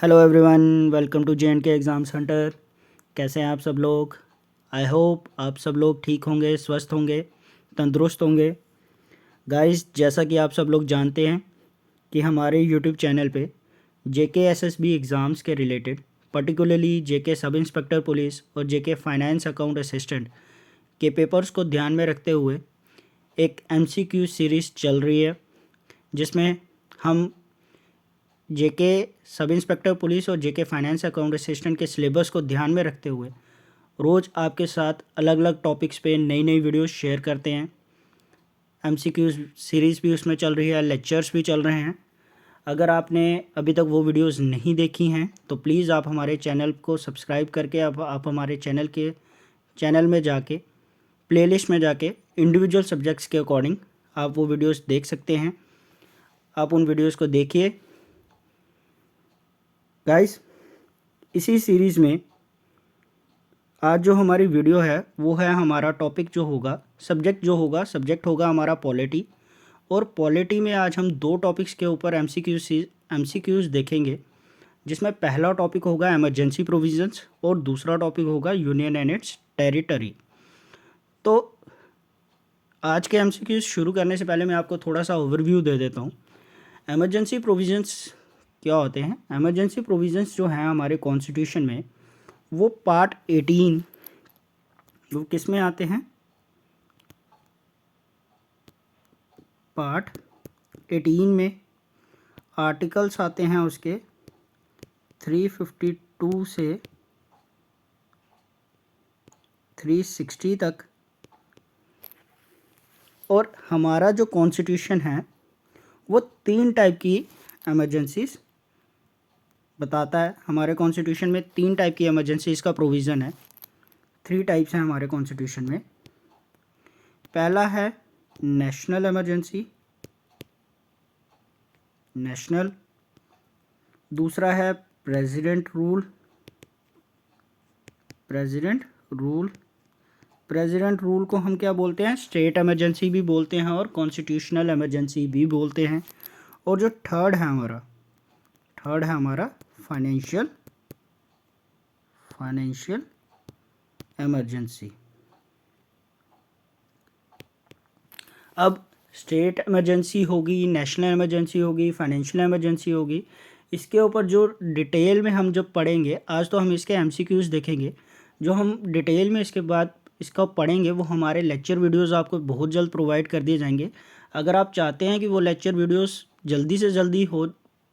Hello everyone, welcome to J and K exam centre. कैसे हैं आप सब लोग? आई होप आप सब लोग ठीक होंगे, स्वस्थ होंगे, तंदुरुस्त होंगे। गाइस, जैसा कि आप सब लोग जानते हैं कि हमारे यूट्यूब चैनल पे जेके एसएसबी एग्ज़ाम्स के रिलेटेड, पर्टिकुलरली जेके सब इंस्पेक्टर पुलिस और जेके फाइनेंस अकाउंट असिस्टेंट के पेपर्स को ध्यान में रखते हुए एक एमसीक्यू सीरीज़ चल रही है, जिसमें हम जेके सब इंस्पेक्टर पुलिस और जेके फाइनेंस अकाउंट असिस्टेंट के सिलेबस को ध्यान में रखते हुए रोज़ आपके साथ अलग अलग टॉपिक्स पे नई नई वीडियोस शेयर करते हैं। एमसीक्यू सीरीज़ भी उसमें चल रही है, लेक्चर्स भी चल रहे हैं। अगर आपने अभी तक वो वीडियोस नहीं देखी हैं तो प्लीज़ आप हमारे चैनल को सब्सक्राइब करके आप हमारे चैनल में जाके प्लेलिस्ट में जाके इंडिविजुअल सब्जेक्ट्स के अकॉर्डिंग आप वो वीडियोस देख सकते हैं। आप उन वीडियोस को देखिए। गाइस, इसी सीरीज़ में आज जो हमारी वीडियो है वो है हमारा टॉपिक जो होगा, सब्जेक्ट होगा हमारा पॉलिटी। और पॉलिटी में आज हम दो टॉपिक्स के ऊपर एमसीक्यूज़ देखेंगे, जिसमें पहला टॉपिक होगा इमरजेंसी प्रोविजंस और दूसरा टॉपिक होगा यूनियन एंड इट्स टेरिटरी। तो आज के एमसीक्यूज़ शुरू करने से पहले मैं आपको थोड़ा सा ओवरव्यू दे देता हूँ। इमरजेंसी प्रोविजंस क्या होते हैं? इमरजेंसी प्रोविजंस जो हैं हमारे कॉन्स्टिट्यूशन में, वो पार्ट 18 वो किस में आते हैं? पार्ट 18 में आर्टिकल्स आते हैं उसके 352 से 360 तक। और हमारा जो कॉन्स्टिट्यूशन है वो 3 टाइप की इमरजेंसीज बताता है। हमारे कॉन्स्टिट्यूशन में 3 टाइप की इमरजेंसीज का प्रोविज़न है। 3 टाइप्स हैं हमारे कॉन्स्टिट्यूशन में। पहला है नेशनल इमरजेंसी, नेशनल। दूसरा है प्रेसिडेंट रूल। प्रेसिडेंट रूल को हम क्या बोलते हैं? स्टेट इमरजेंसी भी बोलते हैं और कॉन्स्टिट्यूशनल इमरजेंसी भी बोलते हैं। और जो थर्ड है हमारा फाइनेंशियल इमरजेंसी। अब स्टेट इमरजेंसी होगी, नेशनल इमरजेंसी होगी, फाइनेंशियल इमरजेंसी होगी, इसके ऊपर जो डिटेल में हम जब पढ़ेंगे, आज तो हम इसके एमसीक्यूज़ देखेंगे। जो हम डिटेल में इसके बाद इसका पढ़ेंगे वो हमारे लेक्चर वीडियोस आपको बहुत जल्द प्रोवाइड कर दिए जाएंगे। अगर आप चाहते हैं कि वो लेक्चर वीडियोस जल्दी से जल्दी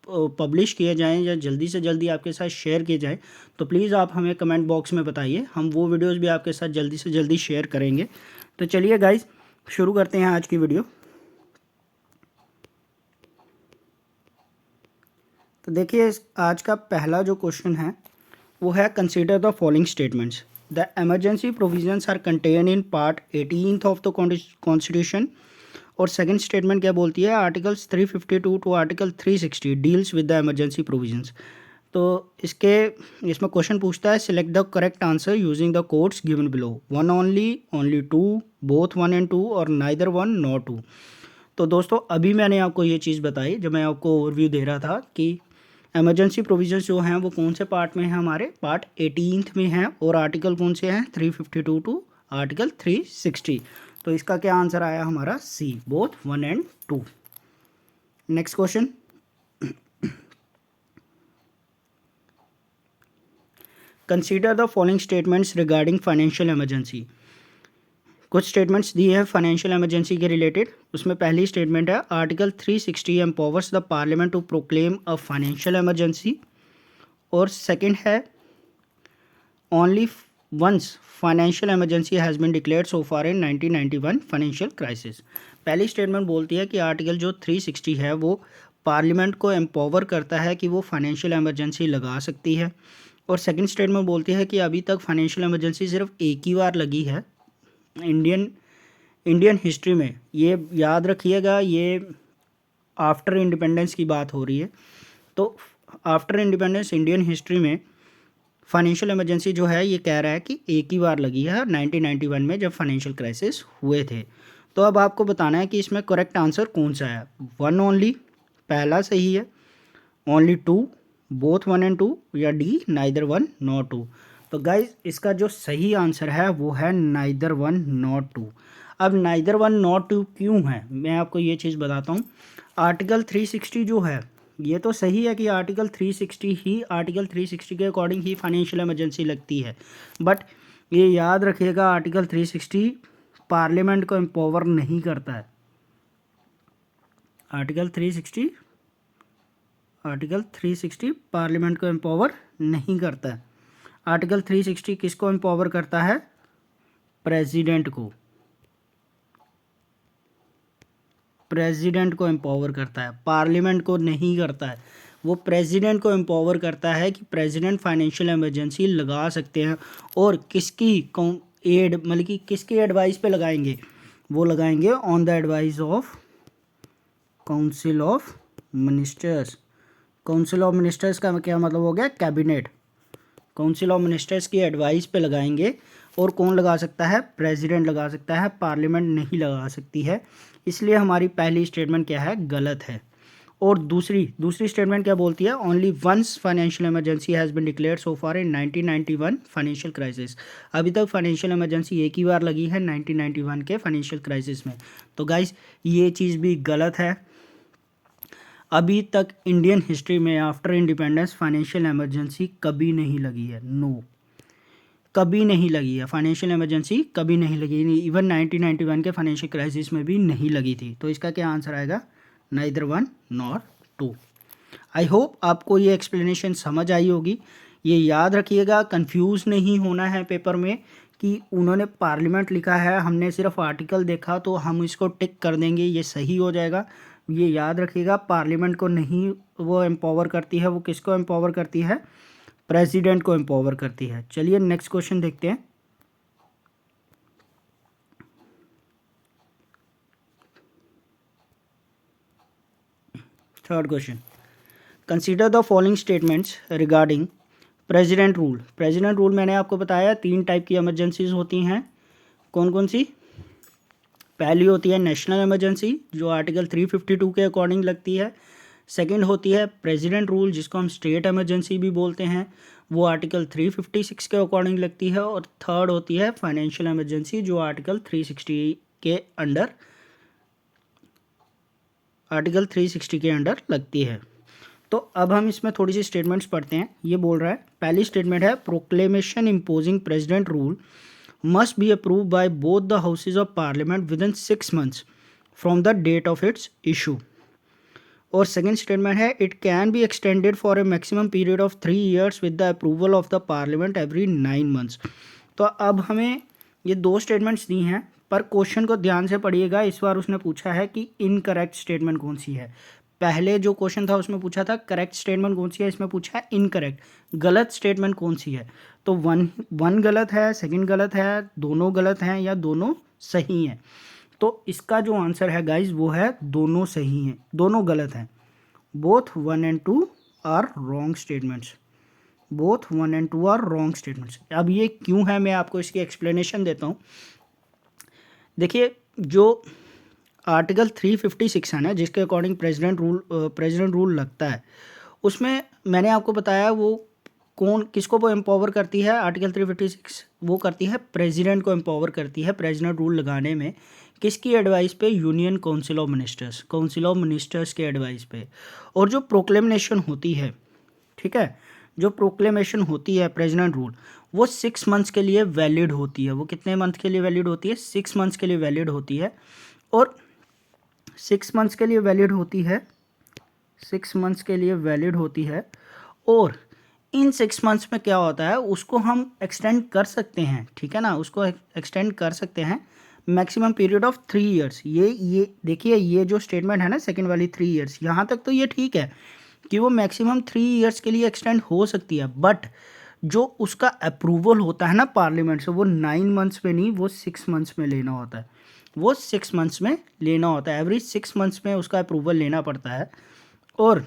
पब्लिश किए जाएँ या जल्दी से जल्दी आपके साथ शेयर किए जाए, तो प्लीज़ आप हमें कमेंट बॉक्स में बताइए। हम वो वीडियोस भी आपके साथ जल्दी से जल्दी शेयर करेंगे। तो चलिए गाइज, शुरू करते हैं आज की वीडियो। तो देखिए, आज का पहला जो क्वेश्चन है वो है consider the following statements. The emergency provisions are contain in part 18 of the constitution. और सेकंड स्टेटमेंट क्या बोलती है? Articles 352 to article 360 deals with the emergency provisions. तो इसमें क्वेश्चन पूछता है, select the correct answer using the codes given below. One only two, both 1 and 2 और neither 1 nor 2। तो दोस्तों, अभी मैंने आपको ये चीज़ बताई जब मैं आपको ओवरव्यू दे रहा था कि इमरजेंसी प्रोविजंस जो हैं वो कौन से पार्ट में हैं? हमारे पार्ट 18 में हैं। और आर्टिकल कौन से हैं? 352 टू आर्टिकल 360। तो इसका क्या आंसर आया हमारा? C, both 1 and 2। Next question, consider the following statements regarding financial emergency. कुछ स्टेटमेंट्स दी है फाइनेंशियल इमरजेंसी के रिलेटेड। उसमें पहली स्टेटमेंट है, article 360 empowers the parliament to proclaim a financial emergency. और सेकंड है, only once financial emergency has been declared so far in 1991 financial crisis. पहली स्टेटमेंट बोलती है कि आर्टिकल जो 360 है वो पार्लियामेंट को एम्पावर करता है कि वो फाइनेंशियल इमरजेंसी लगा सकती है। और सेकंड स्टेटमेंट बोलती है कि अभी तक फाइनेंशियल इमरजेंसी सिर्फ एक ही बार लगी है इंडियन हिस्ट्री में। ये याद रखिएगा, ये आफ्टर इंडिपेंडेंस की बात हो रही है। तो आफ्टर इंडिपेंडेंस इंडियन हिस्ट्री में फाइनेंशियल इमरजेंसी जो है ये कह रहा है कि एक ही बार लगी है 1991 में, जब फाइनेंशियल क्राइसिस हुए थे। तो अब आपको बताना है कि इसमें करेक्ट आंसर कौन सा है। 1 ओनली पहला सही है, ओनली 2 बोथ 1 एंड 2 या डी नाइदर 1 नॉर 2। तो गाइज इसका जो सही आंसर है वो है नाइदर 1 नॉर 2। अब नाइदर 1 नॉर 2 क्यों है, मैं आपको ये चीज़ बताता हूँ। आर्टिकल 360 जो है, ये तो सही है कि आर्टिकल 360 के अकॉर्डिंग ही फाइनेंशियल इमरजेंसी लगती है, बट ये याद रखिएगा आर्टिकल 360 पार्लियामेंट को एम्पावर नहीं करता है। आर्टिकल 360 पार्लियामेंट को एम्पावर नहीं करता है। आर्टिकल 360 किसको एम्पावर करता है? प्रेसिडेंट को। प्रेसिडेंट को एम्पावर करता है, पार्लियामेंट को नहीं करता है। वो प्रेसिडेंट को एम्पावर करता है कि प्रेसिडेंट फाइनेंशियल इमरजेंसी लगा सकते हैं। और किसकी एड, मतलब कि किसकी एडवाइस पे लगाएंगे? वो लगाएंगे on the advice of council of ministers. Council of ministers का क्या मतलब हो गया? कैबिनेट। काउंसिल ऑफ मिनिस्टर्स की एडवाइस पे लगाएंगे। और कौन लगा सकता है? प्रेसिडेंट लगा सकता है, पार्लियामेंट नहीं लगा सकती है। इसलिए हमारी पहली स्टेटमेंट क्या है? गलत है। और दूसरी स्टेटमेंट क्या बोलती है? Only once financial emergency has been declared so far in 1991 financial crisis. अभी तक फाइनेंशियल इमरजेंसी एक ही बार लगी है 1991 के फाइनेंशियल क्राइसिस में। तो गाइस ये चीज़ भी गलत है। अभी तक इंडियन हिस्ट्री में आफ्टर इंडिपेंडेंस फाइनेंशियल इमरजेंसी कभी नहीं लगी है। नो, कभी नहीं लगी है फाइनेंशियल इमरजेंसी, कभी नहीं लगी। इवन 1991 के फाइनेंशियल क्राइसिस में भी नहीं लगी थी। तो इसका क्या आंसर आएगा? Neither 1 nor 2। आई होप आपको ये एक्सप्लेनेशन समझ आई होगी। ये याद रखिएगा, कंफ्यूज नहीं होना है पेपर में कि उन्होंने पार्लियामेंट लिखा है, हमने सिर्फ आर्टिकल देखा तो हम इसको टिक कर देंगे, ये सही हो जाएगा। ये याद रखिएगा, पार्लियामेंट को नहीं वो एम्पावर करती है। वो किसको एम्पावर करती है? प्रेसिडेंट को एम्पावर करती है। चलिए नेक्स्ट क्वेश्चन देखते हैं। Third question, consider the following statements regarding president rule. President rule मैंने आपको बताया 3 टाइप की इमरजेंसीज होती हैं। कौन कौन सी? पहली होती है नेशनल इमरजेंसी, जो आर्टिकल 352 के अकॉर्डिंग लगती है। सेकंड होती है प्रेसिडेंट रूल, जिसको हम स्टेट इमरजेंसी भी बोलते हैं, वो आर्टिकल 356 के अकॉर्डिंग लगती है। और थर्ड होती है फाइनेंशियल इमरजेंसी, जो आर्टिकल 360 के अंडर लगती है। तो अब हम इसमें थोड़ी सी स्टेटमेंट्स पढ़ते हैं। ये बोल रहा है, पहली स्टेटमेंट है, proclamation imposing president rule must be approved by both the houses of parliament within 6 months from the date of its issue। और सेकेंड स्टेटमेंट है, it can be extended for a maximum period of 3 years with the approval of the parliament every 9 months। तो अब हमें ये 2 statements दी हैं, पर question को ध्यान से पढ़िएगा। इस बार उसने पूछा है कि इनकरेक्ट स्टेटमेंट कौन सी है। पहले जो क्वेश्चन था उसमें पूछा था करेक्ट स्टेटमेंट कौन सी है, इसमें पूछा है इनकरेक्ट, गलत स्टेटमेंट कौन सी है। तो वन गलत है, सेकंड गलत है, दोनों गलत हैं या दोनों सही हैं। तो इसका जो आंसर है गाइज वो है दोनों सही हैं, दोनों गलत हैं। Both 1 and 2 are wrong statements. Both 1 and 2 are wrong statements. अब ये क्यों है, मैं आपको इसकी एक्सप्लेनेशन देता हूँ। देखिए, जो आर्टिकल 356 है ना, जिसके अकॉर्डिंग प्रेसिडेंट रूल लगता है, उसमें मैंने आपको बताया वो किसको वो एम्पावर करती है। आर्टिकल 356 वो करती है प्रेसिडेंट को एम्पावर करती है प्रेसिडेंट रूल लगाने में। किसकी एडवाइस पे? यूनियन काउंसिल ऑफ मिनिस्टर्स के एडवाइस पे। और जो प्रोक्लेमेशन होती है, ठीक है, जो प्रोक्लेमेशन होती है प्रेसिडेंट रूल, वो 6 months के लिए वैलिड होती है। वो कितने मंथ के लिए वैलिड होती है? 6 months के लिए वैलिड होती है। और 6 months के लिए वैलिड होती है, 6 months के लिए वैलिड होती है। और इन 6 months में क्या होता है, उसको हम एक्सटेंड कर सकते हैं, ठीक है ना, उसको एक्सटेंड कर सकते हैं मैक्सिमम पीरियड ऑफ 3 years। ये देखिए, ये जो स्टेटमेंट है ना सेकंड वाली 3 years, यहाँ तक तो ये ठीक है कि वो मैक्सिमम 3 years के लिए एक्सटेंड हो सकती है। बट जो उसका अप्रूवल होता है ना पार्लियामेंट से, वो 9 months में नहीं, वो 6 months में लेना होता है। वो 6 months में लेना होता है, एवरी 6 months में उसका अप्रूवल लेना पड़ता है। और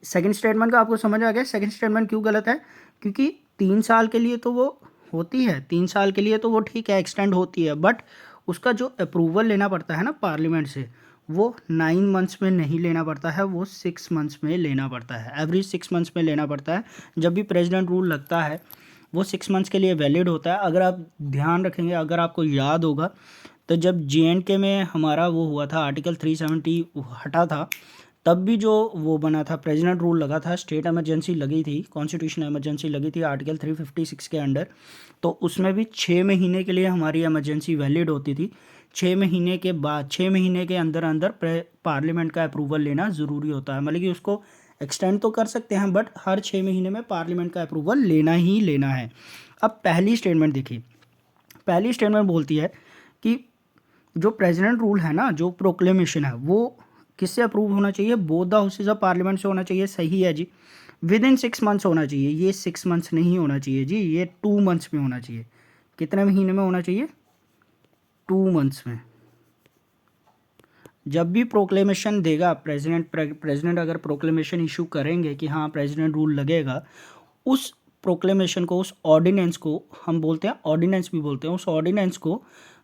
सेकंड स्टेटमेंट का आपको समझ आ गया सेकंड स्टेटमेंट क्यों गलत है? क्योंकि 3 साल के लिए तो वो होती है, 3 साल के लिए तो वो ठीक है, एक्सटेंड होती है, बट उसका जो अप्रूवल लेना पड़ता है ना पार्लियामेंट से, वो 9 मंथ्स में नहीं लेना पड़ता है, वो 6 मंथ्स में लेना पड़ता है, एवरेज 6 मंथ्स में लेना पड़ता है। जब भी प्रेसिडेंट रूल लगता है वो 6 मंथ्स के लिए वैलिड होता है। अगर आप ध्यान रखेंगे, अगर आपको याद होगा, तो जब JNK में हमारा वो हुआ था, आर्टिकल 370 हटा था, तब भी जो वो बना था, प्रेसिडेंट रूल लगा था, स्टेट इमरजेंसी लगी थी, कॉन्स्टिट्यूशन इमरजेंसी लगी थी आर्टिकल 356 के अंडर, तो उसमें भी 6 महीने के लिए हमारी इमरजेंसी वैलिड होती थी। 6 महीने के बाद, 6 महीने के अंदर अंदर पार्लियामेंट का अप्रूवल लेना ज़रूरी होता है। मतलब कि उसको एक्सटेंड तो कर सकते हैं, बट हर 6 महीने में पार्लियामेंट का अप्रूवल लेना ही लेना है। अब पहली स्टेटमेंट देखिए, पहली स्टेटमेंट बोलती है कि जो प्रेसिडेंट रूल है ना, जो प्रोक्लेमेशन है, वो किससे अप्रूव होना चाहिए? Both the houses of parliament से होना चाहिए। सही है जी। विद इन 6 मंथ्स होना चाहिए। ये 6 मंथ्स नहीं होना चाहिए जी, ये 2 मंथ्स में होना चाहिए। कितने महीने में होना चाहिए? 2 मंथ्स में। जब भी प्रोक्लेमेशन देगा प्रेसिडेंट अगर प्रोक्लेमेशन इशू करेंगे कि हाँ प्रेसिडेंट रूल लगेगा, उस प्रोक्लेमेशन को, उस ऑर्डिनेंस को हम बोलते हैं, ऑर्डिनेंस भी बोलते हैं, उस ऑर्डिनेंस को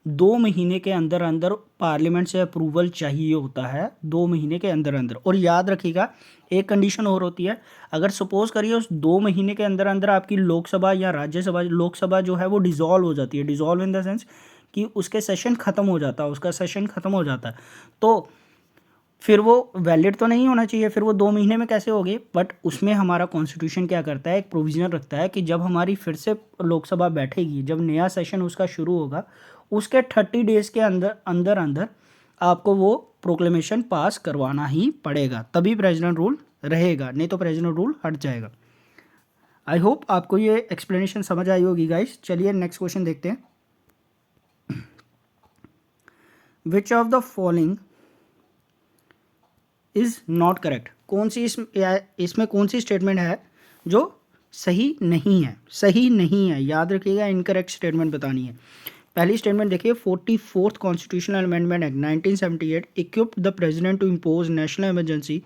2 महीने के अंदर अंदर पार्लियामेंट से अप्रूवल चाहिए होता है, 2 महीने के अंदर अंदर। और याद रखिएगा, एक कंडीशन और होती है, अगर सपोज करिए उस 2 महीने के अंदर अंदर आपकी लोकसभा या राज्यसभा, लोकसभा जो है वो डिसॉल्व हो जाती है, डिसॉल्व इन द सेंस कि उसके सेशन ख़त्म हो जाता है, उसका सेशन ख़त्म हो जाता है, तो फिर वो वैलिड तो नहीं होना चाहिए, फिर वो 2 महीने में कैसे होगी? बट उसमें हमारा कॉन्स्टिट्यूशन क्या करता है, एक प्रोविज़न रखता है कि जब हमारी फिर से लोकसभा बैठेगी, जब नया सेशन उसका शुरू होगा, उसके 30 डेज़ के अंदर अंदर अंदर आपको वो प्रोक्लेमेशन पास करवाना ही पड़ेगा, तभी प्रेसिडेंट रूल रहेगा, नहीं तो प्रेसिडेंट रूल हट जाएगा। आई होप आपको ये एक्सप्लेनेशन समझ आई होगी गाइस। चलिए नेक्स्ट क्वेश्चन देखते हैं। विच of the following is not correct? कौन सी इसमें कौन सी स्टेटमेंट है जो सही नहीं है? सही नहीं है, याद रखिएगा, इनकरेक्ट स्टेटमेंट बतानी है। पहली स्टेटमेंट देखिए, 44th constitutional amendment act 1978 equipped the president to impose national emergency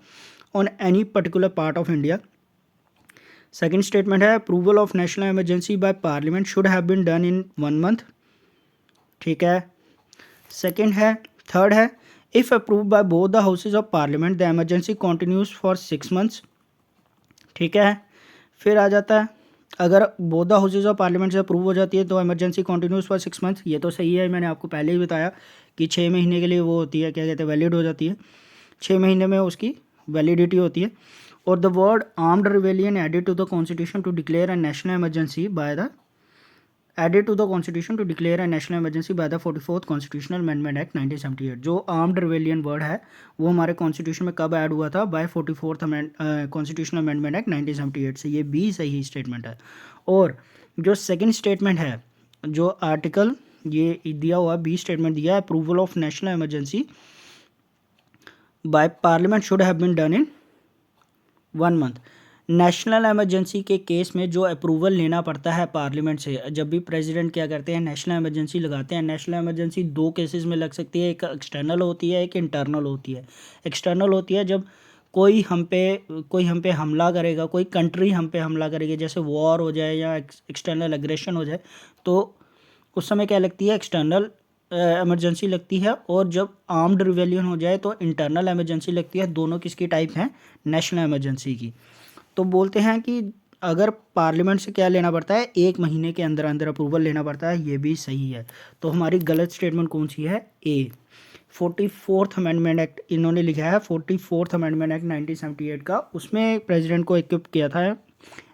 on any particular part of India. Second statement है, approval of national emergency by parliament should have been done in 1 month. ठीक है। Second है, third है, if approved by both the houses of parliament the emergency continues for 6 months. ठीक है। फिर आ जाता है, अगर both the houses of parliament से अप्रूव हो जाती है तो इमरजेंसी कंटिन्यूज फॉर 6 मंथ्स। ये तो सही है, मैंने आपको पहले ही बताया कि 6 महीने के लिए वो होती है, क्या कहते हैं, वैलिड हो जाती है, 6 महीने में उसकी वैलिडिटी होती है। और the word armed rebellion added to the constitution to declare a national emergency by the added to the constitution to declare a national emergency by the 44th constitutional amendment act 1978। जो armed rebellion word है वो हमारे constitution में कब add हुआ था? Bye 44th constitutional amendment act 1978 से। ये भी सही स्टेटमेंट है। और जो सेकेंड स्टेटमेंट है, जो आर्टिकल ये दिया हुआ बी स्टेटमेंट दिया है, approval of national emergency by parliament should have been done in 1 month. National emergency के केस में जो अप्रूवल लेना पड़ता है पार्लियामेंट से, जब भी प्रेसिडेंट क्या करते हैं, नेशनल इमरजेंसी लगाते हैं। नेशनल इमरजेंसी 2 केसेस में लग सकती है, एक एक्सटर्नल होती है, एक इंटरनल होती है। एक्सटर्नल होती है जब कोई हम पे हमला करेगा, कोई कंट्री हम पे हमला करेगी, जैसे वॉर हो जाए या एक्सटर्नल एग्रेशन हो जाए, तो उस समय क्या लगती है? एक्सटर्नल इमरजेंसी लगती है। और जब आर्म्ड रिवेलियन हो जाए तो इंटरनल इमरजेंसी लगती है। दोनों किसकी टाइप हैं? नेशनल इमरजेंसी की। तो बोलते हैं कि अगर पार्लियामेंट से क्या लेना पड़ता है? 1 महीने के अंदर अंदर अप्रूवल लेना पड़ता है। ये भी सही है। तो हमारी गलत स्टेटमेंट कौन सी है? ए। 44th अमेंडमेंट एक्ट इन्होंने लिखा है, 44th अमेंडमेंट एक्ट 1978 का, उसमें प्रेसिडेंट को इक्विप किया था,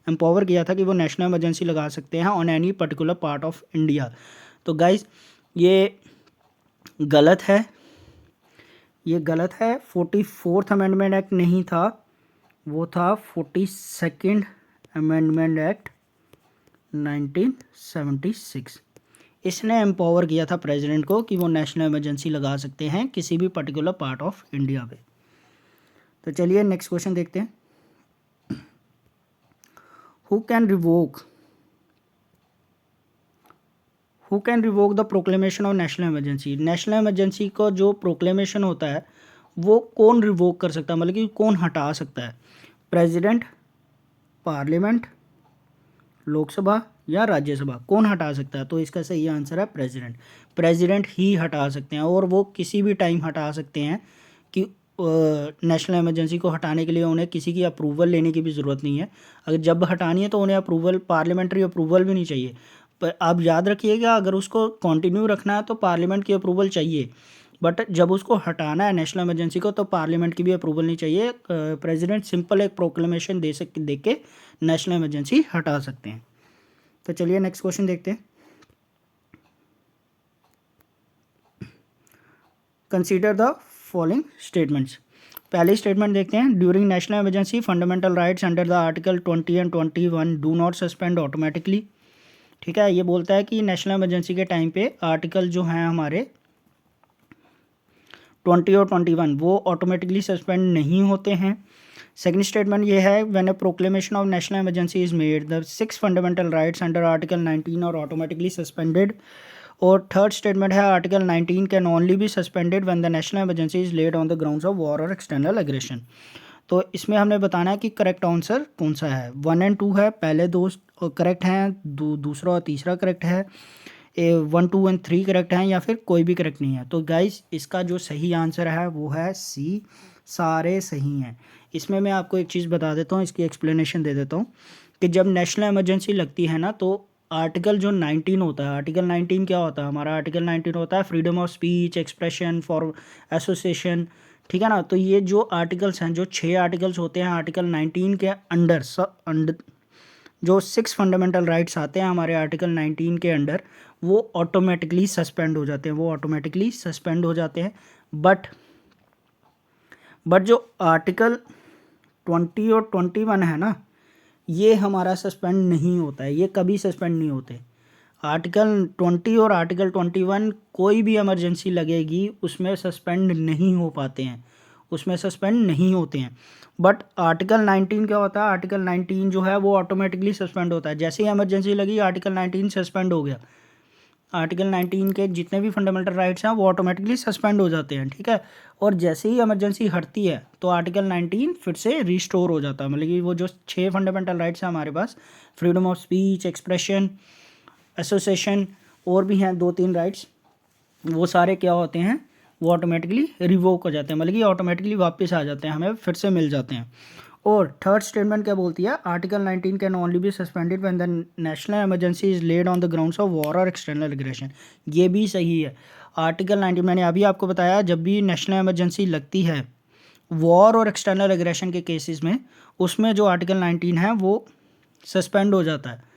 एम्पावर किया था कि वो नेशनल इमरजेंसी लगा सकते हैं on any particular part of India. तो गाइज ये गलत है, ये गलत है। 44th अमेंडमेंट एक्ट नहीं था, वो था 42nd अमेंडमेंट एक्ट 1976। इसने एम्पावर किया था प्रेसिडेंट को कि वो नेशनल इमरजेंसी लगा सकते हैं किसी भी पर्टिकुलर पार्ट ऑफ इंडिया पे। तो चलिए नेक्स्ट क्वेश्चन देखते हैं। Who can revoke the proclamation of national emergency? National emergency का जो प्रोक्लेमेशन होता है वो कौन रिवोक कर सकता है, मतलब कि कौन हटा सकता है? प्रेसिडेंट, पार्लियामेंट, लोकसभा या राज्यसभा? कौन हटा सकता है? तो इसका सही आंसर है प्रेसिडेंट। प्रेसिडेंट ही हटा सकते हैं, और वो किसी भी टाइम हटा सकते हैं, कि नेशनल इमरजेंसी को हटाने के लिए उन्हें किसी की अप्रूवल लेने की भी ज़रूरत नहीं है। अगर जब हटानी है तो उन्हें अप्रूवल, पार्लियामेंट्री अप्रूवल भी नहीं चाहिए। पर आप याद रखिएगा, अगर उसको कंटिन्यू रखना है तो पार्लियामेंट की अप्रूवल चाहिए, बट जब उसको हटाना है नेशनल इमरजेंसी को तो पार्लियामेंट की भी अप्रूवल नहीं चाहिए। प्रेसिडेंट सिंपल एक प्रोक्लेमेशन दे के नेशनल इमरजेंसी हटा सकते हैं। तो चलिए नेक्स्ट क्वेश्चन देखते हैं। Consider the following statements. पहली स्टेटमेंट देखते हैं। During national emergency fundamental rights under the article 20 and 21 do not suspend automatically. ठीक है, ये बोलता है कि नेशनल इमरजेंसी के टाइम पे आर्टिकल जो हैं हमारे 20 और 21 वो ऑटोमेटिकली सस्पेंड नहीं होते हैं। सेकंड स्टेटमेंट ये है, when a proclamation of national emergency is made the 6 fundamental rights under article 19 और ऑटोमेटिकली सस्पेंडेड। और थर्ड स्टेटमेंट है, article 19 can only be suspended when the national emergency is laid on the grounds of war और external aggression. तो इसमें हमने बताना है कि करेक्ट आंसर कौन सा है। 1 एंड 2 है, पहले दो करेक्ट हैं, दूसरा और तीसरा करेक्ट है, 1 2 एंड 3 करेक्ट हैं, या फिर कोई भी करेक्ट नहीं है। तो गाइस इसका जो सही आंसर है वो है सी, सारे सही हैं। इसमें मैं आपको एक चीज़ बता देता हूँ, इसकी एक्सप्लेनेशन दे देता हूँ कि जब नेशनल इमरजेंसी लगती है ना, तो आर्टिकल जो 19 होता है, आर्टिकल 19 क्या होता है हमारा, आर्टिकल 19 होता है freedom of speech, expression, for association. ठीक है ना, तो ये जो आर्टिकल्स हैं, जो 6 आर्टिकल्स होते हैं आर्टिकल 19 के अंडर, जो 6 फंडामेंटल राइट्स आते हैं हमारे आर्टिकल 19 के अंडर, वो ऑटोमेटिकली सस्पेंड हो जाते हैं, वो ऑटोमेटिकली सस्पेंड हो जाते हैं। बट जो आर्टिकल 20 और 21 है ना, ये हमारा सस्पेंड नहीं होता है, ये कभी सस्पेंड नहीं होते। आर्टिकल 20 और आर्टिकल 21 कोई भी इमरजेंसी लगेगी उसमें सस्पेंड नहीं हो पाते हैं, उसमें सस्पेंड नहीं होते हैं। बट आर्टिकल 19 क्या होता है, आर्टिकल 19 जो है वो ऑटोमेटिकली सस्पेंड होता है। जैसे ही इमरजेंसी लगी आर्टिकल 19 सस्पेंड हो गया, आर्टिकल 19 के जितने भी फंडामेंटल राइट्स हैं वो ऑटोमेटिकली सस्पेंड हो जाते हैं। ठीक है, और जैसे ही इमरजेंसी हटती है तो आर्टिकल 19 फिर से रिस्टोर हो जाता है। मतलब कि वो जो 6 फंडामेंटल राइट्स हैं हमारे पास, freedom of speech, expression, association, और भी हैं 2-3 राइट्स, वो सारे क्या होते हैं, वो ऑटोमेटिकली रिवोक हो जाते हैं, मतलब कि ऑटोमेटिकली वापस आ जाते हैं, हमें फिर से मिल जाते हैं। और थर्ड स्टेटमेंट क्या बोलती है, article 19 can only be suspended when the national emergency is laid on the grounds of war और एक्सटर्नल एग्रेशन। ये भी सही है। आर्टिकल 19 मैंने अभी आपको बताया, जब भी नेशनल इमरजेंसी लगती है वॉर और एक्सटर्नल एग्रेशन के केसेस में, उसमें जो आर्टिकल 19 है वो सस्पेंड हो जाता है।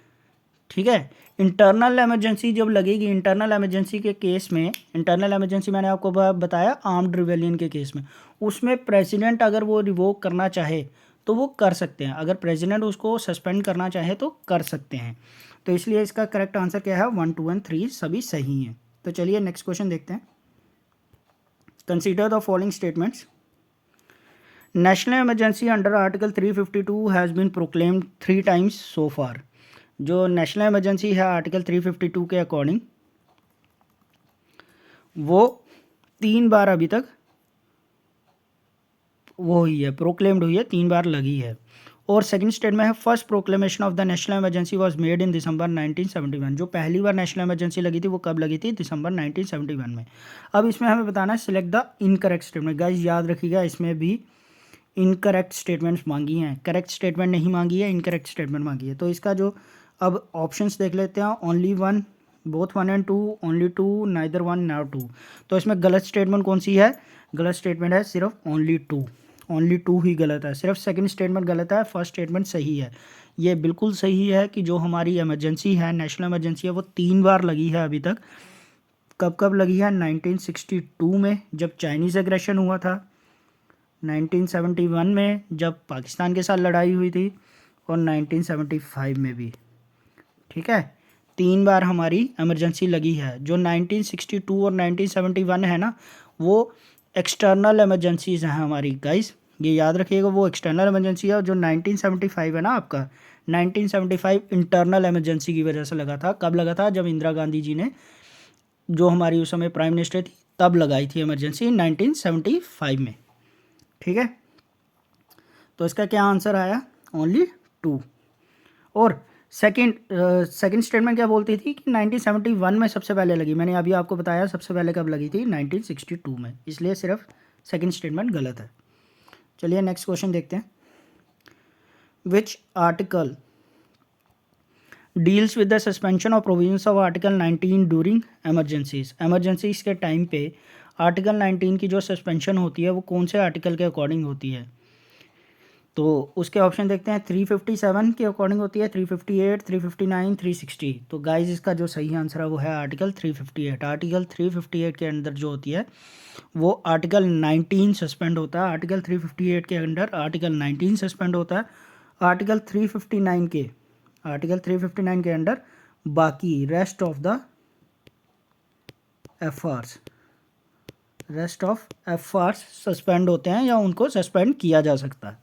ठीक है, इंटरनल इमरजेंसी जब लगेगी, इंटरनल इमरजेंसी के केस में, इंटरनल इमरजेंसी मैंने आपको बताया आर्म्ड रिवेलियन के केस में, उसमें प्रेसिडेंट अगर वो रिवोक करना चाहे तो वो कर सकते हैं, अगर प्रेसिडेंट उसको सस्पेंड करना चाहे तो कर सकते हैं। तो इसलिए इसका करेक्ट आंसर क्या है, 1 2 एंड 3 सभी सही हैं। तो चलिए नेक्स्ट क्वेश्चन देखते हैं। Consider the following statements. National emergency under article 352 has been proclaimed 3 times so far. जो नेशनल इमरजेंसी है आर्टिकल 352 के अकॉर्डिंग वो 3 बार अभी तक वो हुई है, प्रोक्लेम्ड हुई है, 3 बार लगी है। और सेकंड स्टेटमेंट है, first proclamation of the national emergency was made in December 1971। जो पहली बार नेशनल इमरजेंसी लगी थी वो कब लगी थी, दिसंबर 1971 में। अब इसमें हमें बताना है select the incorrect statement. Guys याद रखिएगा, इसमें भी इनकरेक्ट स्टेटमेंट्स मांगी हैं, करेक्ट स्टेटमेंट नहीं मांगी है, इनकरेक्ट स्टेटमेंट मांगी है। तो इसका जो अब ऑप्शंस देख लेते हैं, only 1, both 1 and 2, only 2, neither 1 not 2। तो इसमें गलत स्टेटमेंट कौन सी है, गलत स्टेटमेंट है सिर्फ ओनली 2, ओनली 2 ही गलत है। सिर्फ सेकंड स्टेटमेंट गलत है, फर्स्ट स्टेटमेंट सही है। ये बिल्कुल सही है कि जो हमारी इमरजेंसी है, नेशनल इमरजेंसी है, वो 3 बार लगी है अभी तक। कब कब लगी है, 1962 में जब चाइनीज़ एग्रेशन हुआ था, 1971 में जब पाकिस्तान के साथ लड़ाई हुई थी, और 1975 में भी। ठीक है, 3 बार हमारी इमरजेंसी लगी है। जो 1962 और 1971 है ना, वो एक्सटर्नल इमरजेंसीज हैं हमारी। गाइस ये याद रखिएगा, वो एक्सटर्नल इमरजेंसी है। और जो 1975 है ना आपका, 1975 इंटरनल इमरजेंसी की वजह से लगा था। कब लगा था, जब इंदिरा गांधी जी ने, जो हमारी उस समय प्राइम मिनिस्टर थी, तब लगाई थी इमरजेंसी 1975 में। ठीक है, तो इसका क्या आंसर आया, ओनली 2। और सेकंड स्टेटमेंट क्या बोलती थी कि 1971 में सबसे पहले लगी। मैंने अभी आपको बताया सबसे पहले कब लगी थी, 1962 में, इसलिए सिर्फ सेकंड स्टेटमेंट गलत है। चलिए नेक्स्ट क्वेश्चन देखते हैं। Which article deals with the suspension of provisions of article 19 during emergencies. Emergencies के टाइम पे आर्टिकल 19 की जो सस्पेंशन होती है वो कौन से आर्टिकल के अकॉर्डिंग होती है? तो उसके ऑप्शन देखते हैं। 357 के अकॉर्डिंग होती है, 358, 359, 360। तो गाइज इसका जो सही आंसर है वो है आर्टिकल 358। आर्टिकल 358 के अंदर जो होती है वो आर्टिकल 19 सस्पेंड होता है। आर्टिकल 358 के अंडर आर्टिकल 19 सस्पेंड होता है। आर्टिकल 359 के अंडर बाकी rest of FRs suspend होते हैं या उनको सस्पेंड किया जा सकता है।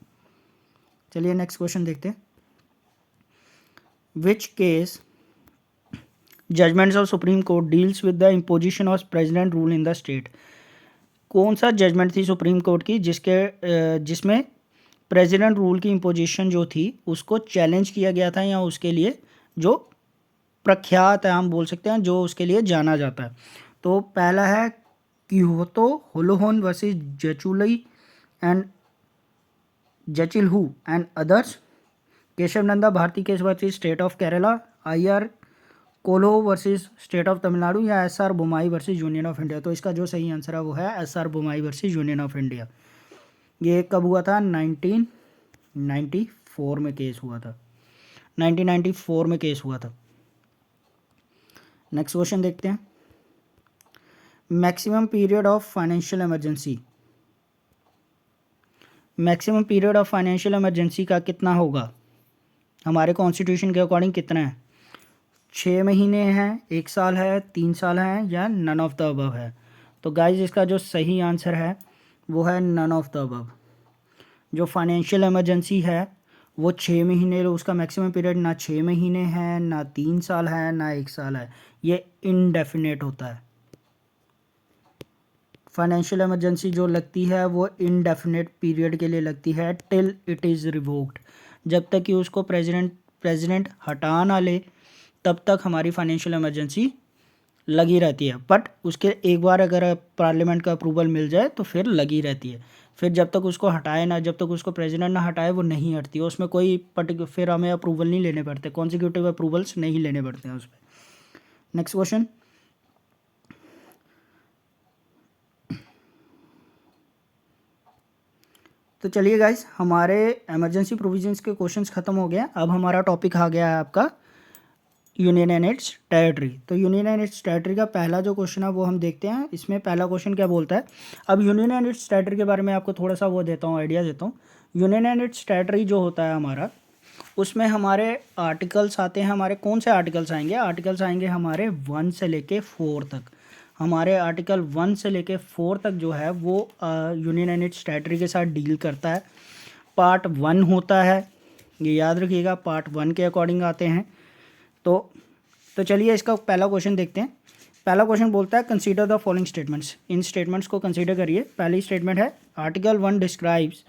चलिए नेक्स्ट क्वेश्चन देखते हैं। Which case judgments of supreme court deals with the imposition of president rule in the state. कौन सा जजमेंट थी सुप्रीम कोर्ट की जिसमें प्रेसिडेंट रूल की इम्पोजिशन जो थी उसको चैलेंज किया गया था, या उसके लिए जो प्रख्यात है हम बोल सकते हैं, जो उसके लिए जाना जाता है। तो पहला है Kihoto Hollohan versus Zachillhu and others. Kesavananda Bharati case versus state of Kerala. IR Coelho versus state of Tamil Nadu, या SR Bommai versus union of India. तो इसका जो सही आंसर है वो है SR Bommai versus union of India. ये कब हुआ था? 1994 में केस हुआ था। 1994 में केस हुआ था। नेक्स्ट क्वेश्चन देखते हैं। Maximum period of financial emergency. Maximum period of financial emergency का कितना होगा? हमारे कॉन्स्टिट्यूशन के अकॉर्डिंग कितना है? 6 महीने हैं, 1 साल है, 3 साल है, या नन ऑफ द अबव है? तो गाइज इसका जो सही आंसर है वो है नन ऑफ द अबव। जो फाइनेंशियल इमरजेंसी है वो 6 महीने, उसका मैक्सिमम पीरियड ना 6 महीने है, ना 3 साल है, ना 1 साल है। ये इनडेफिनेट होता है। फाइनेंशियल इमरजेंसी जो लगती है वो इनडेफिनेट पीरियड के लिए लगती है, टिल इट इज़ रिवोक्ड। जब तक कि उसको प्रेसिडेंट हटा ना ले तब तक हमारी फाइनेंशियल इमरजेंसी लगी रहती है। बट उसके एक बार अगर पार्लियामेंट का अप्रूवल मिल जाए तो फिर लगी रहती है। फिर जब तक उसको हटाए ना, जब तक उसको प्रेसिडेंट ना हटाए वो नहीं हटती है। उसमें कोई फिर हमें अप्रूवल नहीं लेने पड़ते, कॉन्सिक्यूटिव अप्रूवल्स नहीं लेने पड़ते हैं उसमें। Next question. तो चलिए गाइस, हमारे इमरजेंसी प्रोविजंस के क्वेश्चंस ख़त्म हो गए। अब हमारा टॉपिक आ गया है आपका यूनियन एंड इट्स टेरिटरी। तो यूनियन एंड इट्स टेरिटरी का पहला जो क्वेश्चन है वो हम देखते हैं। इसमें पहला क्वेश्चन क्या बोलता है? अब यूनियन एंड इट्स टेरिटरी के बारे में आपको थोड़ा सा वो देता हूँ, आइडिया देता हूँ। यूनियन एंड इट्स टेरिटरी जो होता है हमारा, उसमें हमारे आर्टिकल्स आते हैं। हमारे कौन से आर्टिकल्स आएंगे? आर्टिकल्स आएंगे हमारे 1 से लेके 4 तक। हमारे आर्टिकल 1 से लेके 4 तक जो है वो यूनियन एंड इट्स टेरिटरी के साथ डील करता है। पार्ट 1 होता है, ये याद रखिएगा, पार्ट 1 के अकॉर्डिंग आते हैं। तो चलिए इसका पहला क्वेश्चन देखते हैं। पहला क्वेश्चन बोलता है कंसीडर द फॉलोइंग स्टेटमेंट्स। इन स्टेटमेंट्स को कंसीडर करिए। पहली स्टेटमेंट है article 1 describes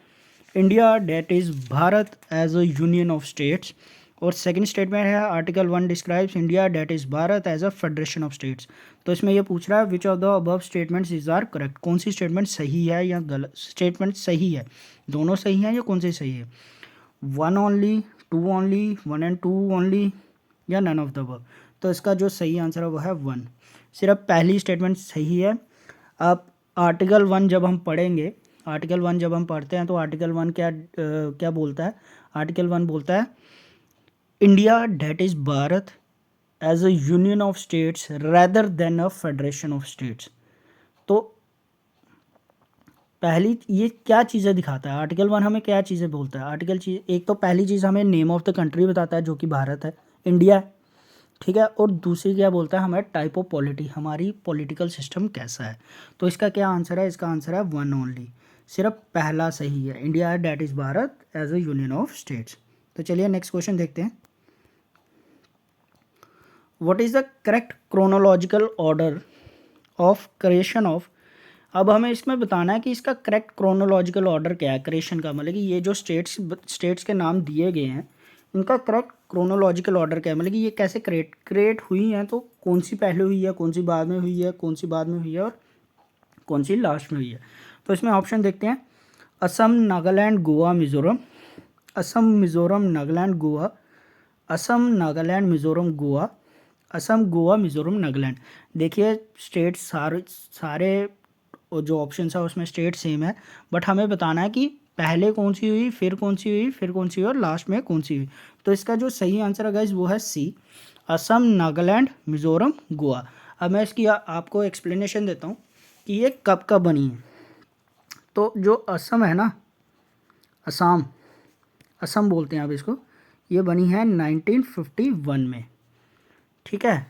India that is Bharat as a union of states. और सेकंड स्टेटमेंट है article 1 describes India that is Bharat as a federation of states. तो इसमें ये पूछ रहा है which of the above statements is are correct. कौन सी स्टेटमेंट सही है या गलत? स्टेटमेंट सही है, दोनों सही हैं, या कौन सी सही है? 1 ओनली, 2 ओनली, 1 and 2 ओनली, या नन ऑफ द अबव? तो इसका जो सही आंसर है वो है 1। सिर्फ पहली स्टेटमेंट सही है। अब आर्टिकल 1 जब हम पढ़ेंगे, आर्टिकल 1 जब हम पढ़ते हैं तो आर्टिकल 1 क्या बोलता है? आर्टिकल 1 बोलता है India that is Bharat as a union of states rather than a federation of states. तो पहली ये क्या चीज़ें दिखाता है? आर्टिकल 1 हमें क्या चीज़ें बोलता है? एक तो पहली चीज़ हमें नेम ऑफ द कंट्री बताता है जो कि भारत है, इंडिया है, ठीक है। और दूसरी क्या बोलता है? हमें टाइप ऑफ पॉलिटी, हमारी पॉलिटिकल सिस्टम कैसा है। तो इसका क्या आंसर है? इसका आंसर है 1 ओनली। सिर्फ पहला सही है, India that is Bharat as a union of states. तो चलिए नेक्स्ट क्वेश्चन देखते हैं। What is the correct chronological order of creation of. अब हमें इसमें बताना है कि इसका करेक्ट क्रोनोलॉजिकल ऑर्डर क्या है क्रिएशन का। मतलब कि ये जो स्टेट्स के नाम दिए गए हैं इनका करेक्ट क्रोनोलॉजिकल ऑर्डर क्या है, मतलब कि ये कैसे क्रिएट हुई हैं। तो कौन सी पहले हुई है, कौन सी बाद में हुई है, कौन सी बाद में हुई है, और कौन सी लास्ट में हुई है। तो इसमें ऑप्शन देखते हैं, असम, नागालैंड, गोवा, मिज़ोरम। असम, मिज़ोरम, नागालैंड, गोवा। असम, नागालैंड, मिज़ोरम, गोवा। असम, गोवा, मिज़ोरम, नागालैंड। देखिए स्टेट सारे जो ऑप्शन है उसमें स्टेट सेम है, बट हमें बताना है कि पहले कौन सी हुई, फिर कौन सी हुई, फिर कौन सी हुई और लास्ट में कौन सी हुई। तो इसका जो सही आंसर है गाइस वो है सी, असम, नागालैंड, मिज़ोरम, गोवा। अब मैं इसकी आपको एक्सप्लेनेशन देता हूँ कि ये कब कब बनी है। तो जो असम है ना, असम, असम बोलते हैं आप इसको, ये बनी है 1951 में। ठीक है।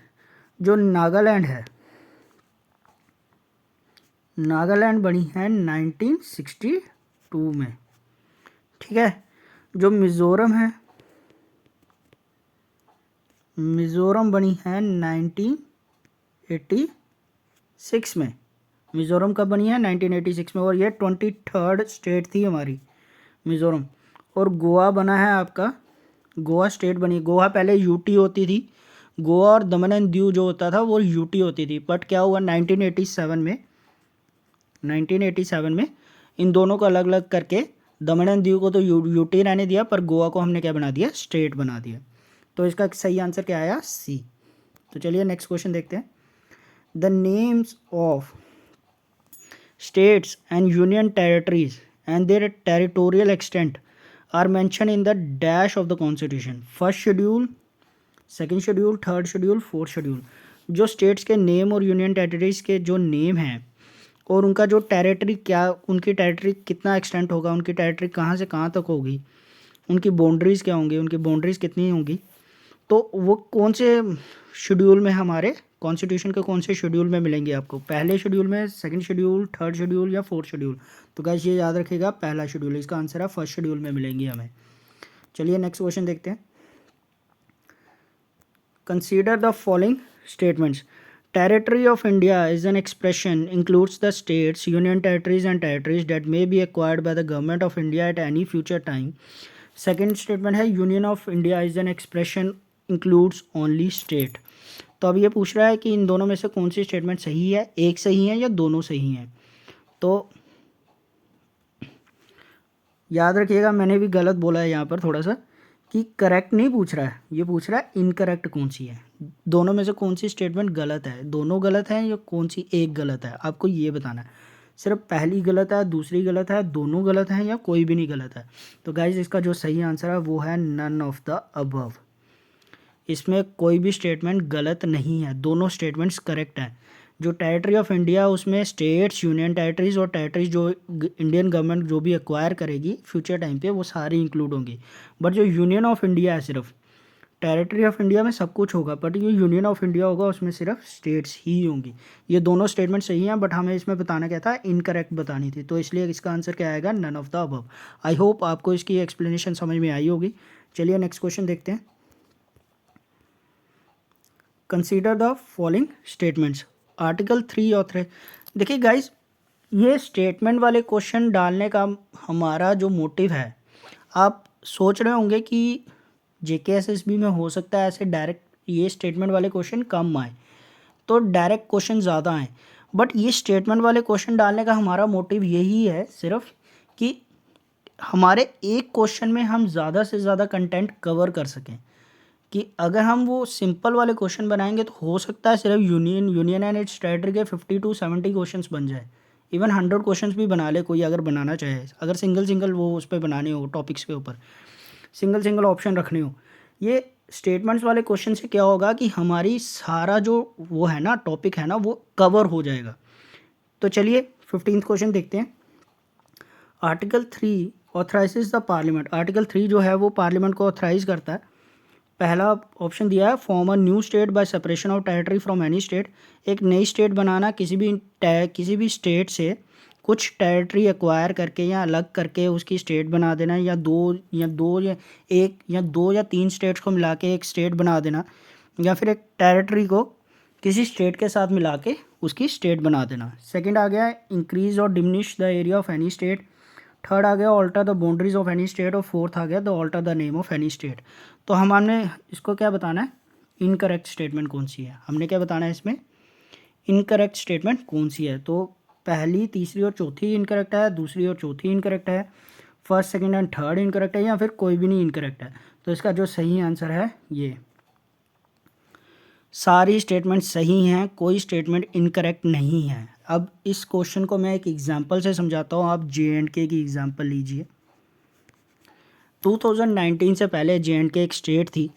जो नागालैंड है, नागालैंड बनी है 1962 में। ठीक है। जो मिज़ोरम है, मिज़ोरम बनी है 1986 में। मिज़ोरम कब बनी है? 1986 में। और ये 23rd स्टेट थी हमारी मिज़ोरम। और गोवा बना है आपका, गोवा स्टेट बनी। गोवा पहले यूटी होती थी, गोवा और दमन एंड दीव जो होता था वो यूटी होती थी, बट क्या हुआ 1987 में इन दोनों को अलग अलग करके दमन एंड दीव को तो यूटी रहने दिया, पर गोवा को हमने क्या बना दिया? स्टेट बना दिया। तो इसका सही आंसर क्या आया? सी। तो चलिए नेक्स्ट क्वेश्चन देखते हैं। The names of states and union territories and their territorial extent are mention in the dash of the constitution. First schedule, second schedule, third schedule, fourth schedule. जो स्टेट्स के name और union territories के जो name हैं और उनका जो territory, क्या उनकी टेरिटरी कितना एक्सटेंट होगा, उनकी टेरिटरी कहाँ से कहाँ तक होगी, उनकी बाउंड्रीज़ क्या होंगी, उनकी बाउंड्रीज़ कितनी होंगी, तो वो कौन से शेड्यूल में, हमारे कॉन्स्टिट्यूशन के कौन से शेड्यूल में मिलेंगे आपको? पहले शेड्यूल में, सेकंड शेड्यूल, थर्ड शेड्यूल या फोर्थ शेड्यूल? तो गाइस ये याद रखिएगा, पहला शेड्यूल। इसका आंसर है फर्स्ट शेड्यूल में मिलेंगी हमें। चलिए नेक्स्ट क्वेश्चन देखते हैं। Consider the following statements. Territory of India is an expression includes the states, union territories and territories that may be acquired by the government of India at any future time. Second statement है Union of India is an expression includes only state. तो अब ये पूछ रहा है कि इन दोनों में से कौन सी स्टेटमेंट सही है, एक सही है या दोनों सही हैं। तो याद रखिएगा, मैंने भी गलत बोला है यहाँ पर थोड़ा सा, कि करेक्ट नहीं पूछ रहा है, ये पूछ रहा है इनकरेक्ट कौन सी है, दोनों में से कौन सी स्टेटमेंट गलत है, दोनों गलत है या कौन सी एक गलत है, आपको ये बताना है। सिर्फ पहली गलत है, दूसरी गलत है, दोनों गलत हैं या कोई भी नहीं गलत है। तो गाइज इसका जो सही आंसर है वो है नन ऑफ द अबव। इसमें कोई भी स्टेटमेंट गलत नहीं है, दोनों स्टेटमेंट्स करेक्ट हैं। जो टेरिटरी ऑफ इंडिया, उसमें स्टेट्स, यूनियन टेरिटरीज और टेरिटरीज जो इंडियन गवर्नमेंट जो भी एक्वायर करेगी फ्यूचर टाइम पे, वो सारी इंक्लूड होंगी। बट जो यूनियन ऑफ इंडिया है, सिर्फ टेरिटरी ऑफ इंडिया में सब कुछ होगा, बट ये यूनियन ऑफ इंडिया होगा, उसमें सिर्फ स्टेट्स ही होंगी। ये दोनों स्टेटमेंट सही हैं, बट हमें इसमें बताना क्या था? इनकरेक्ट बतानी थी। तो इसलिए इसका आंसर क्या आएगा? None of the above. I hope आपको इसकी एक्सप्लेनेशन समझ में आई होगी। चलिए नेक्स्ट क्वेश्चन देखते हैं। Consider the following statements. Article 3 author. देखिए गाइज, ये स्टेटमेंट वाले क्वेश्चन डालने का हमारा जो मोटिव है, आप सोच रहे होंगे कि JKSSB में हो सकता है ऐसे डायरेक्ट ये स्टेटमेंट वाले क्वेश्चन कम आए, तो डायरेक्ट क्वेश्चन ज़्यादा आए। बट ये स्टेटमेंट वाले क्वेश्चन डालने का हमारा मोटिव यही है सिर्फ कि हमारे एक क्वेश्चन में हम ज़्यादा से ज़्यादा कंटेंट कवर कर सकें। कि अगर हम वो सिंपल वाले क्वेश्चन बनाएंगे तो हो सकता है सिर्फ यूनियन एंड इट्स टेरिटरी के 50 to 70 क्वेश्चंस बन जाए। इवन 100 क्वेश्चंस भी बना ले कोई, अगर बनाना चाहे, अगर सिंगल वो उस पर बनाने हो, टॉपिक्स के ऊपर सिंगल ऑप्शन रखने हो। ये स्टेटमेंट्स वाले क्वेश्चन से क्या होगा कि हमारी सारा जो वो है ना टॉपिक है ना, वो कवर हो जाएगा। तो चलिए 15th क्वेश्चन देखते हैं। Article 3 authorises the parliament. Article 3 जो है वो पार्लियामेंट को ऑथराइज करता है। पहला ऑप्शन दिया है, form a new state by separation of territory from any state. एक नई स्टेट बनाना, किसी भी स्टेट से कुछ टेरिटरी एक्वायर करके या अलग करके उसकी स्टेट बना देना, या दो या तीन स्टेट्स को मिला के एक स्टेट बना देना, या फिर एक टेरिटरी को किसी स्टेट के साथ मिला के उसकी स्टेट बना देना। सेकंड आ गया इंक्रीज और diminish the area of any state. Third आ गया alter the boundaries of any state. और फोर्थ आ गया the alter the name of any state. तो हमने इसको क्या बताना है? इनकरेक्ट स्टेटमेंट कौन सी है, हमने क्या बताना है इसमें? इनकरेक्ट स्टेटमेंट कौन सी है। तो पहली, तीसरी और चौथी इनकरेक्ट है, दूसरी और चौथी इनकरेक्ट है, first, second and third incorrect है, या फिर कोई भी नहीं इनकरेक्ट है। तो इसका जो सही आंसर है ये, सारी स्टेटमेंट सही हैं, कोई स्टेटमेंट इनकरेक्ट नहीं है। अब इस क्वेश्चन को मैं एक एग्जांपल से समझाता हूँ। आप J&K की एग्जांपल लीजिए। 2019 से पहले J&K एक स्टेट थी,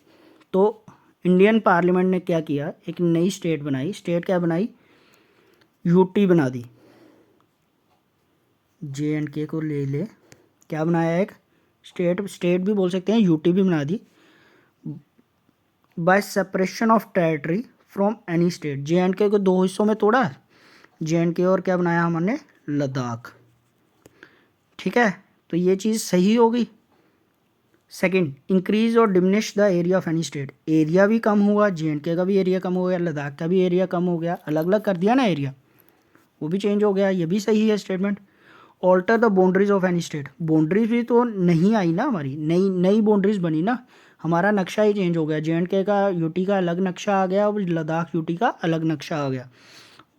तो इंडियन पार्लियामेंट ने क्या किया, एक नई स्टेट बनाई। स्टेट क्या बनाई, यूटी बना दी। J&K को ले क्या बनाया, एक स्टेट भी बोल सकते हैं, यूटी भी बना दी। By separation of territory from any state, J&K को दो हिस्सों में तोड़ा, J&K और क्या बनाया हमने, लद्दाख। ठीक है, तो ये चीज़ सही होगी। सेकंड, इंक्रीज और diminish the area of any state, area भी कम हुआ, J&K का भी एरिया कम हो गया, लद्दाख का भी एरिया कम हो गया, अलग अलग कर दिया ना एरिया, वो भी चेंज हो गया, ये भी सही है statement. Alter the boundaries of any state, boundaries भी तो नहीं आई ना हमारी, नई नई बाउंड्रीज बनी ना, हमारा नक्शा ही चेंज हो गया। J&K का यूटी का अलग नक्शा आ गया और लद्दाख यूटी का अलग नक्शा आ गया,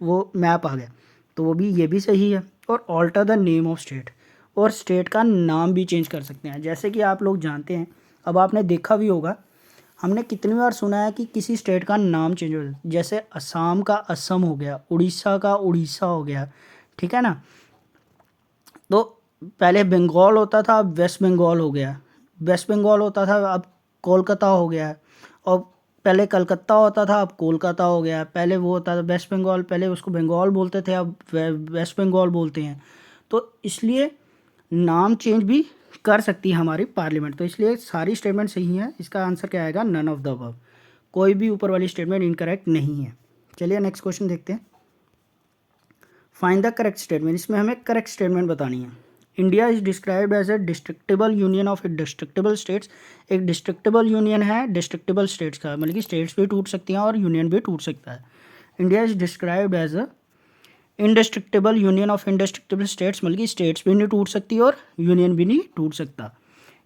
वो मैप आ गया, तो वो भी, ये भी सही है। और alter the name of state, और स्टेट का नाम भी चेंज कर सकते हैं। जैसे कि आप लोग जानते हैं, अब आपने देखा भी होगा, हमने कितनी बार सुना है कि किसी स्टेट का नाम चेंज हो जाता है। जैसे असम का असम हो गया, उड़ीसा का उड़ीसा हो गया, ठीक है ना। तो पहले बंगाल होता था, अब वेस्ट बंगाल हो गया, वेस्ट बंगाल होता था, अब कोलकाता हो गया, और पहले कलकत्ता होता था, अब कोलकाता हो गया। पहले वो होता था वेस्ट बंगाल, पहले उसको बंगाल बोलते थे, अब वेस्ट बंगाल बोलते हैं। तो इसलिए नाम चेंज भी कर सकती है हमारी पार्लियामेंट। तो इसलिए सारी स्टेटमेंट सही है। इसका आंसर क्या आएगा, नन ऑफ द अबव, कोई भी ऊपर वाली स्टेटमेंट इनकरेक्ट नहीं है। चलिए नेक्स्ट क्वेश्चन देखते हैं। फाइंड द करेक्ट स्टेटमेंट, इसमें हमें करेक्ट स्टेटमेंट बतानी है। India is described as a destructible union of destructible states, एक डिस्ट्रिक्टेबल यूनियन है डिस्ट्रिक्टेबल स्टेट्स का, मतलब कि स्टेट्स भी टूट सकती हैं और यूनियन भी टूट सकता है। India is described as a indestructible union of indestructible states, मतलब कि स्टेट्स भी नहीं टूट सकती और यूनियन भी नहीं टूट सकता।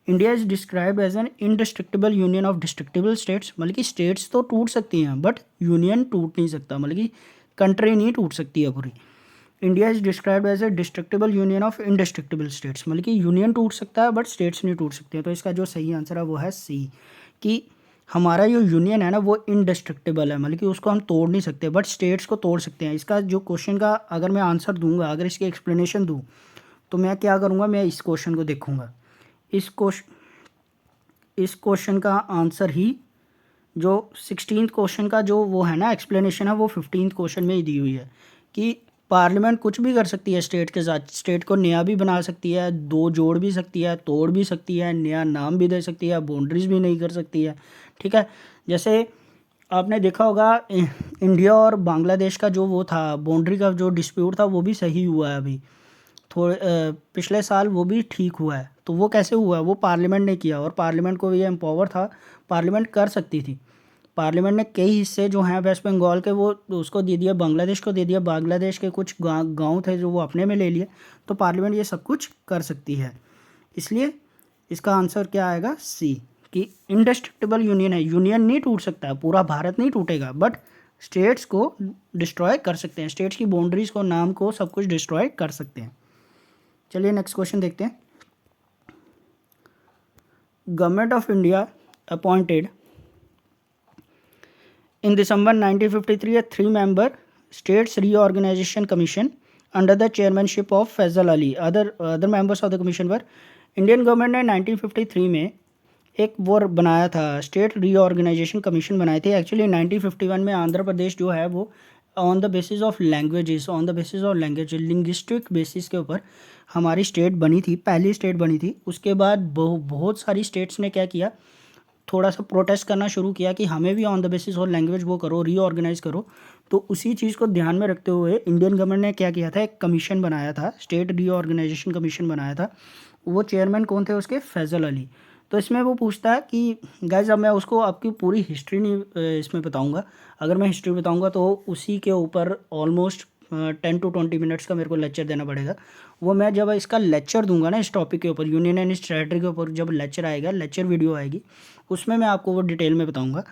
India is described as an indestructible union of destructible states, मतलब कि स्टेट्स तो टूट सकती हैं बट यूनियन टूट नहीं सकता, मतलब कि कंट्री नहीं टूट सकती है पूरी। India is described as a destructible union of indestructible states, मतलब कि यूनियन टूट सकता है बट स्टेट्स नहीं टूट सकते हैं। तो इसका जो सही आंसर है वो है सी, कि हमारा जो यूनियन है ना वो इनडिस्ट्रक्टेबल है, मतलब कि उसको हम तोड़ नहीं सकते बट स्टेट्स को तोड़ सकते हैं। इसका जो क्वेश्चन का अगर मैं आंसर दूंगा, अगर इसकी एक्सप्लेनेशन दूँ, तो मैं क्या करूँगा, मैं इस क्वेश्चन को देखूँगा। इस क्वेश्चन का आंसर ही जो 16th क्वेश्चन का जो वो है ना एक्सप्लेनेशन है, वो 15th क्वेश्चन में ही दी हुई है कि पार्लियामेंट कुछ भी कर सकती है स्टेट के साथ, स्टेट को नया भी बना सकती है, दो जोड़ भी सकती है, तोड़ भी सकती है, नया नाम भी दे सकती है, बाउंड्रीज भी नहीं कर सकती है। ठीक है, जैसे आपने देखा होगा इंडिया और बांग्लादेश का जो वो था, बाउंड्री का जो डिस्प्यूट था, वो भी सही हुआ है अभी थोड़े पिछले साल, वो भी ठीक हुआ है। तो वो कैसे हुआ है, वो पार्लियामेंट ने किया, और पार्लियामेंट को ये एम्पावर था, पार्लियामेंट कर सकती थी। पार्लियामेंट ने कई हिस्से जो हैं वेस्ट बंगाल के, वो उसको दे दिया, बांग्लादेश को दे दिया, बांग्लादेश के कुछ गांव थे जो वो अपने में ले लिए। तो पार्लियामेंट ये सब कुछ कर सकती है, इसलिए इसका आंसर क्या आएगा, सी, कि इनडिस्ट्रक्टेबल यूनियन है। यूनियन नहीं टूट सकता है, पूरा भारत नहीं टूटेगा, बट स्टेट्स को डिस्ट्रॉय कर सकते हैं, स्टेट्स की बाउंड्रीज को, नाम को, सब कुछ डिस्ट्रॉय कर सकते हैं। चलिए नेक्स्ट क्वेश्चन देखते हैं। Government of India appointed in December 1953 a 3-member states reorganization commission under the chairmanship of Faisal Ali. Other members of the commission were, Indian government ने 1953 में एक वो बनाया था, स्टेट रीऑर्गेनाइजेशन कमीशन बनाए थे। एक्चुअली 1951 में आंध्र प्रदेश जो है वो on the basis of languages, on the basis of language, linguistic basis के ऊपर हमारी स्टेट बनी थी, पहली स्टेट बनी थी। उसके बाद बहुत सारी स्टेट्स ने क्या किया, थोड़ा सा प्रोटेस्ट करना शुरू किया कि हमें भी on the basis of language वो करो, रीऑर्गेनाइज करो। तो उसी चीज़ को ध्यान में रखते हुए इंडियन गवर्नमेंट ने क्या किया था, एक कमीशन बनाया था, स्टेट रीऑर्गेनाइजेशन कमीशन बनाया था। वो चेयरमैन कौन थे उसके, फैज़ल अली। तो इसमें वो पूछता है कि गाइज, अब मैं उसको आपकी पूरी हिस्ट्री नहीं इसमें बताऊंगा, अगर मैं हिस्ट्री बताऊंगा तो उसी के ऊपर ऑलमोस्ट 10 to 20 मिनट्स का मेरे को लेक्चर देना पड़ेगा। वो मैं जब इसका लेक्चर दूंगा ना इस टॉपिक के ऊपर, यूनियन एंड इट्स टेरिटरी के ऊपर जब लेक्चर आएगा, लेक्चर वीडियो आएगी, उसमें मैं आपको वो डिटेल में बताऊंगा।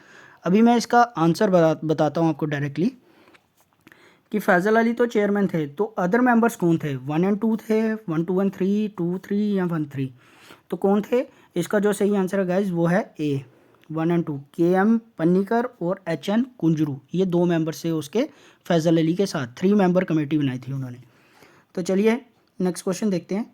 अभी मैं इसका आंसर बताता हूँ आपको डायरेक्टली कि फैज़ल अली तो चेयरमैन थे, तो अदर मेंबर्स कौन थे? 1 एंड 2 थे, 1 2 एंड 3, 2 3 या 1 3? तो कौन थे? इसका जो सही आंसर है गाइज वो है ए, 1 एंड 2, KM पन्नीकर और HN कुंजरू, ये 2 मेंबर्स थे उसके फैज़ल अली के साथ। 3 मेंबर कमेटी बनाई थी उन्होंने। तो चलिए नेक्स्ट क्वेश्चन देखते हैं।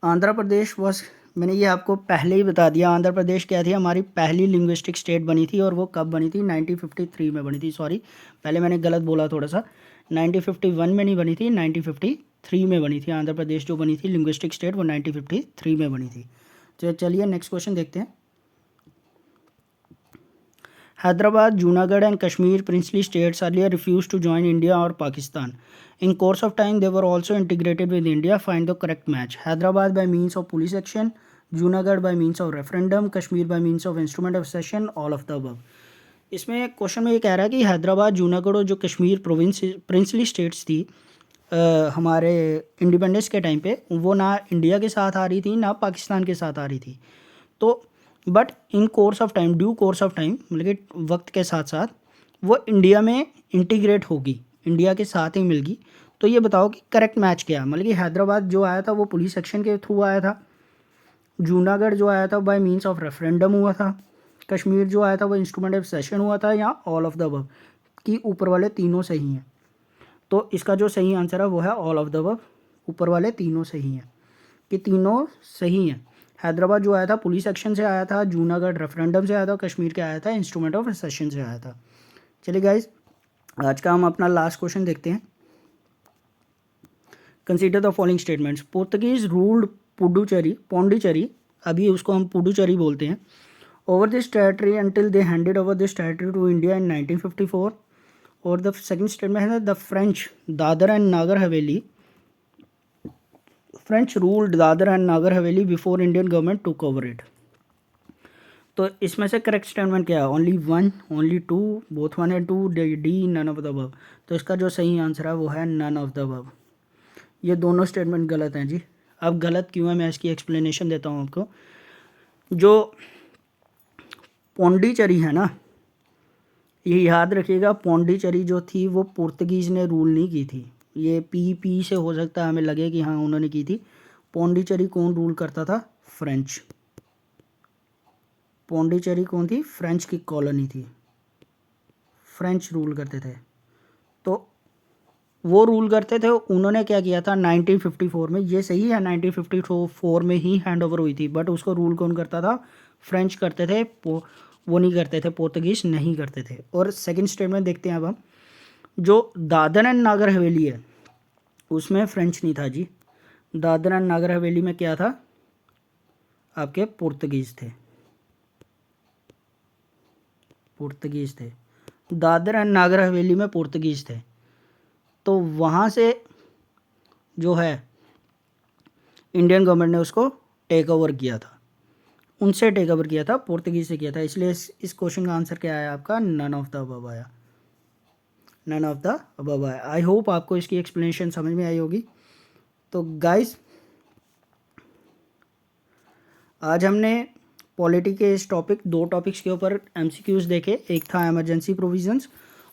आंध्र प्रदेश वॉज, मैंने ये आपको पहले ही बता दिया, आंध्र प्रदेश क्या थी, हमारी पहली लिंग्विस्टिक स्टेट बनी थी, और वो कब बनी थी? 1953 में बनी थी। सॉरी, पहले मैंने गलत बोला थोड़ा सा, 1951 में नहीं बनी थी, 1953 में बनी थी। आंध्र प्रदेश जो बनी थी लिंग्विस्टिक स्टेट, वो 1953 में बनी थी। तो चलिए नेक्स्ट क्वेश्चन देखते हैं। Hyderabad, Junagadh and Kashmir princely states earlier refused to join India or Pakistan. In course of time, they were also integrated with India. Find the correct match. Hyderabad by means of police action, Junagadh by means of referendum, Kashmir by means of instrument of cession, all of the above. इसमें question में ये कह रहा है कि हैदराबाद, जूनागढ़ और जो Kashmir province princely states थी हमारे इंडिपेंडेंस के टाइम पे, वो ना इंडिया के साथ आ रही थी ना पाकिस्तान के साथ आ रही थी। तो but in course of time, due course of time, मतलब कि वक्त के साथ साथ वो इंडिया में इंटीग्रेट होगी, इंडिया के साथ ही मिलगी। तो ये बताओ कि करेक्ट मैच क्या है? मतलब कि हैदराबाद जो आया था वो पुलिस एक्शन के थ्रू आया था, जूनागढ़ जो आया था बाय मींस ऑफ रेफरेंडम हुआ था, कश्मीर जो आया था वो इंस्ट्रूमेंट ऑफ सेशन हुआ था, या ऑल ऑफ द अबव, कि ऊपर वाले तीनों सही हैं। तो इसका जो सही आंसर है वो है ऑल ऑफ द अबव, ऊपर वाले तीनों सही हैं, कि तीनों सही हैं। हैदराबाद जो आया था पुलिस एक्शन से आया था, जूनागढ़ रेफरेंडम से आया था, कश्मीर के आया था इंस्ट्रूमेंट ऑफ सेशन से आया था। चलिए गाइज, आज का हम अपना लास्ट क्वेश्चन देखते हैं। Consider the following statements. Portuguese ruled Pondicherry, अभी उसको हम पुडुचेरी बोलते हैं, over this territory until they handed over this territory to India in 1954। और द सेकंड स्टेटमेंट है the French Dadra and Nagar Haveli, French ruled Dadra and Nagar Haveli before Indian government took over it. तो इसमें से करेक्ट स्टेटमेंट क्या है? Only 1, only 2, both 1 and 2, D none of the above. तो इसका जो सही आंसर है वो है नन ऑफ द अबव। ये दोनों स्टेटमेंट गलत हैं जी। अब गलत क्यों है मैं इसकी एक्सप्लेनेशन देता हूँ आपको। जो पौंडीचेरी है ना, ये याद रखिएगा, पौंडीचेरी जो थी वो पुर्तगीज़ ने रूल नहीं की थी। ये पी से हो सकता है हमें लगे कि हाँ उन्होंने की थी। पौंडीचेरी कौन रूल करता था? फ्रेंच। पौंडीचेरी कौन थी? फ्रेंच की कॉलोनी थी, फ्रेंच रूल करते थे। तो वो रूल करते थे, उन्होंने क्या किया था 1954 में, ये सही है 1954 में ही हैंड ओवर हुई थी, बट उसको रूल कौन करता था? फ्रेंच करते थे, वो नहीं करते थे, पोर्तुगीज़ नहीं करते थे। और सेकंड स्टेटमेंट देखते हैं अब हम। जो दादर एंड नागर हवेली है उसमें फ्रेंच नहीं था जी। दादर एंड नागर हवेली में क्या था? आपके पुर्तगीज़ थे, पुर्तगीज़ थे। दादर एंड नागर हवेली में पुर्तगीज़ थे। तो वहाँ से जो है इंडियन गवर्नमेंट ने उसको टेक ओवर किया था, उनसे टेक ओवर किया था, पुर्तगीज़ से किया था। इसलिए इस क्वेश्चन का आंसर क्या आया आपका? नन ऑफ द अबव आया, नन ऑफ द अबव आया। आई होप आपको इसकी एक्सप्लेनेशन समझ में आई होगी। तो गाइस, आज हमने पॉलिटी के इस दो टॉपिक्स के ऊपर MCQs देखे। एक था एमरजेंसी प्रोविजंस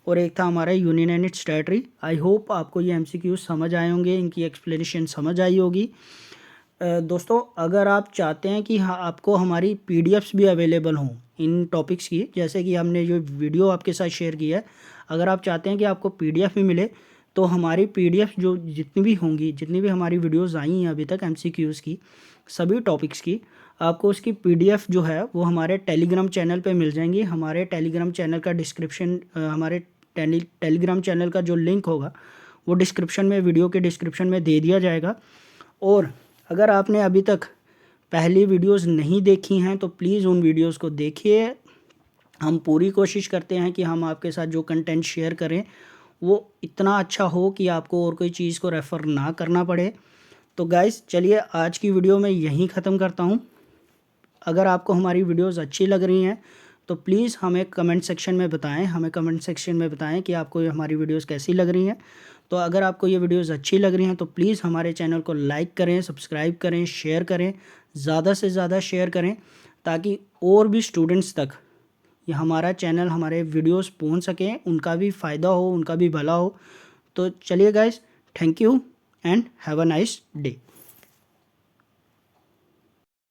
और एक था हमारा union and it's territory. I hope आपको ये MCQs समझ आए होंगे, इनकी एक्सप्लेनेशन समझ आई होगी। दोस्तों, अगर आप चाहते हैं कि हाँ आपको हमारी PDFs भी अवेलेबल हों इन टॉपिक्स की, जैसे कि हमने जो वीडियो आपके साथ शेयर किया है, अगर आप चाहते हैं कि आपको PDF भी मिले, तो हमारी PDF जो जितनी भी होंगी, जितनी भी हमारी वीडियोस आई हैं अभी तक MCQs की, सभी टॉपिक्स की, आपको उसकी PDF जो है वो हमारे टेलीग्राम चैनल पे मिल जाएंगी। हमारे टेलीग्राम चैनल का डिस्क्रिप्शन, हमारे टेलीग्राम चैनल का जो लिंक होगा वो डिस्क्रिप्शन में, वीडियो के डिस्क्रिप्शन में दे दिया जाएगा। और अगर आपने अभी तक पहली वीडियोस नहीं देखी हैं तो प्लीज़ उन वीडियोस को देखिए। हम पूरी कोशिश करते हैं कि हम आपके साथ जो कंटेंट शेयर करें वो इतना अच्छा हो कि आपको और कोई चीज़ को रेफ़र ना करना पड़े। तो गाइस, चलिए आज की वीडियो मैं यहीं ख़त्म करता हूँ। अगर आपको हमारी वीडियोस अच्छी लग रही हैं तो प्लीज़ हमें कमेंट सेक्शन में बताएं, कि आपको ये हमारी वीडियोस कैसी लग रही हैं। तो अगर आपको ये वीडियोस अच्छी लग रही हैं तो प्लीज़ हमारे चैनल को लाइक करें, सब्सक्राइब करें, शेयर करें, ज़्यादा से ज़्यादा शेयर करें, ताकि और भी स्टूडेंट्स तक या हमारा चैनल हमारे वीडियोस पहुंच सकें, उनका भी फ़ायदा हो, उनका भी भला हो। तो चलिए guys, thank you and have a nice day.